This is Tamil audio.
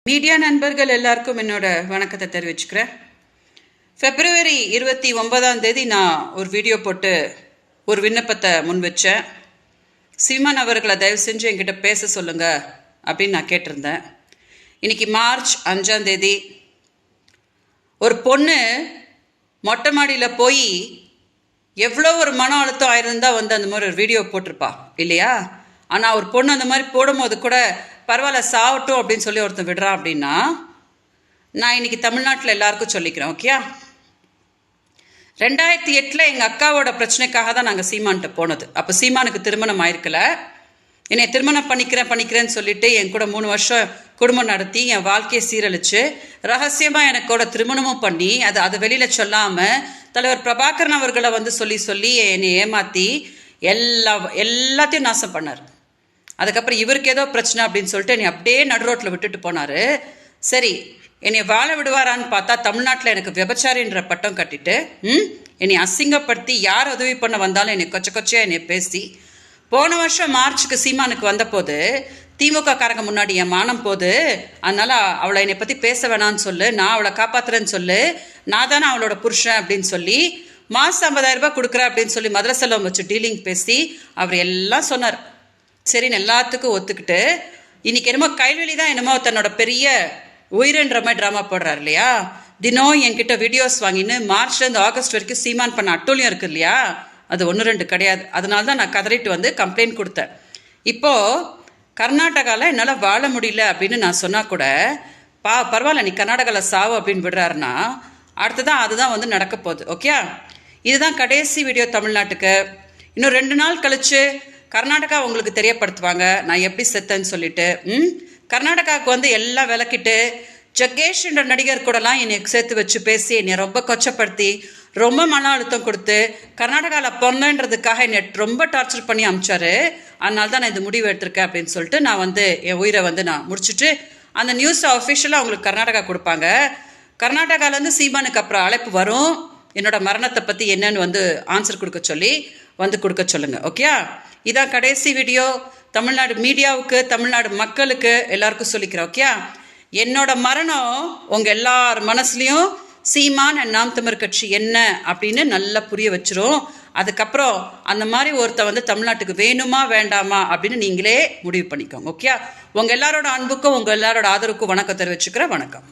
மீடியா நண்பர்கள் எல்லாருக்கும் என்னோட வணக்கத்தை தெரிவிச்சுக்கிறேன். February 29 நான் ஒரு வீடியோ போட்டு ஒரு விண்ணப்பத்தை முன் வச்சேன். சீமான் அவர்களை தயவு செஞ்சு என்கிட்ட பேச சொல்லுங்க அப்படின்னு நான் கேட்டிருந்தேன். இன்னைக்கு March 5 ஒரு பொண்ணு மொட்டை மாடியில் போய் எவ்வளோ ஒரு மன அழுத்தம் ஆயிருந்தா வந்து அந்த மாதிரி ஒரு வீடியோ போட்டிருப்பா இல்லையா? ஆனால் ஒரு பொண்ணு அந்த மாதிரி போடும்போது கூட பரவாயில்ல சாவட்டும் அப்படின்னு சொல்லி ஒருத்தன் விடுறான் அப்படின்னா நான் இன்னைக்கு தமிழ்நாட்டில் எல்லாருக்கும் சொல்லிக்கிறேன். ஓகே, 2008 எங்கள் அக்காவோட பிரச்சனைக்காக தான் நாங்கள் சீமான்கிட்ட போனது. அப்போ சீமானுக்கு திருமணம் ஆயிருக்கல. என்னை திருமணம் பண்ணிக்கிறேன்னு சொல்லிட்டு என் கூட 3 வருஷம் குடும்பம் நடத்தி என் வாழ்க்கையை சீரழிச்சு ரகசியமாக எனக்கோட திருமணமும் பண்ணி அதை வெளியில் சொல்லாமல் தலைவர் பிரபாகரன் அவர்களை வந்து சொல்லி என்னை ஏமாற்றி எல்லாத்தையும் நாசம் பண்ணார். அதுக்கப்புறம் இவருக்கு ஏதோ பிரச்சனை அப்படின்னு சொல்லிட்டு என்னை அப்படியே நடுரோட்டில் விட்டுட்டு போனார். சரி, என்னை வாழ விடுவாரான்னு பார்த்தா தமிழ்நாட்டில் எனக்கு விபச்சாரின்ற பட்டம் கட்டிட்டு என்னை அசிங்கப்படுத்தி யார் உதவி பண்ண வந்தாலும் என்னை கொச்சையாக என்னை பேசி போன வருஷம் மார்ச்சுக்கு சீமானுக்கு வந்தபோது திமுக காரங்க முன்னாடி என் மானம் போது, அதனால் அவளை என்னை பற்றி பேச வேணான்னு சொல்லு, நான் அவளை காப்பாற்றுறேன்னு சொல்லு, நான் தானே அவளோட புருஷன் அப்படின்னு சொல்லி மாதம் 50,000 ரூபாய் கொடுக்குறேன் அப்படின்னு சொல்லி மதுரை செல்வம் வச்சு டீலிங் பேசி அவர் எல்லாம் சொன்னார். சரின்னு எல்லாத்துக்கும் ஒத்துக்கிட்டு இன்னைக்கு என்னமோ கைவெளி தான் என்னமோ தன்னோட பெரிய உயிரின்ற மாதிரி ட்ராமா போடுறாரு இல்லையா? தினம் என்கிட்ட வீடியோஸ் வாங்கின்னு மார்ச்லேருந்து ஆகஸ்ட் வரைக்கும் சீமான் பண்ண அட்டூழியம் இருக்குது இல்லையா? அது 1-2 கிடையாது. அதனால தான் நான் கதறிட்டு வந்து கம்ப்ளைண்ட் கொடுத்தேன். இப்போது கர்நாடகாவில் என்னால் வாழ முடியல அப்படின்னு நான் சொன்னால் கூட பரவாயில்ல நீ கர்நாடகாவில் சாவு அப்படின்னு விடுறாருன்னா அடுத்ததான் அதுதான் வந்து நடக்க போகுது. ஓகே, இதுதான் கடைசி வீடியோ தமிழ்நாட்டுக்கு. இன்னும் 2 நாள் கழிச்சு கர்நாடகா உங்களுக்கு தெரியப்படுத்துவாங்க நான் எப்படி செத்தேன்னு சொல்லிட்டு. கர்நாடகாவுக்கு வந்து எல்லாம் விளக்கிட்டு ஜக்கேஷ் என்ற நடிகர் கூடலாம் என்னை சேர்த்து வச்சு பேசி என்னை ரொம்ப கொச்சப்படுத்தி ரொம்ப மன அழுத்தம் கொடுத்து கர்நாடகாவில் பிறந்தன்றதுக்காக என்னை ரொம்ப டார்ச்சர் பண்ணி அமிச்சாரு. அதனால தான் நான் இந்த முடிவு எடுத்திருக்கேன் அப்படின்னு சொல்லிட்டு நான் வந்து என் உயிரை வந்து நான் முடிச்சுட்டு அந்த நியூஸை அஃபிஷியலாக அவங்களுக்கு கர்நாடகா கொடுப்பாங்க. கர்நாடகாவிலேருந்து சீமானுக்கு அப்புறம் அழைப்பு வரும், என்னோட மரணத்தை பற்றி என்னன்னு வந்து ஆன்சர் கொடுக்க சொல்லி வந்து கொடுக்க சொல்லுங்கள். ஓகே, இதான் கடைசி வீடியோ. தமிழ்நாடு மீடியாவுக்கு தமிழ்நாடு மக்களுக்கு எல்லாருக்கும் சொல்லிக்கிறேன். ஓகே, என்னோட மரணம் உங்கள் எல்லார் மனசுலையும் சீமான் அண்ட் நாம் தமிழர் கட்சி என்ன அப்படின்னு நல்லா புரிய வச்சிரும். அதுக்கப்புறம் அந்த மாதிரி ஒருத்தர் வந்து தமிழ்நாட்டுக்கு வேணுமா வேண்டாமா அப்படின்னு நீங்களே முடிவு பண்ணிக்கோங்க. ஓகே, உங்கள் எல்லாரோட அன்புக்கும் உங்கள் எல்லாரோட ஆதரவுக்கும் வணக்கம் தெரிவிச்சுக்கிறேன். வணக்கம்.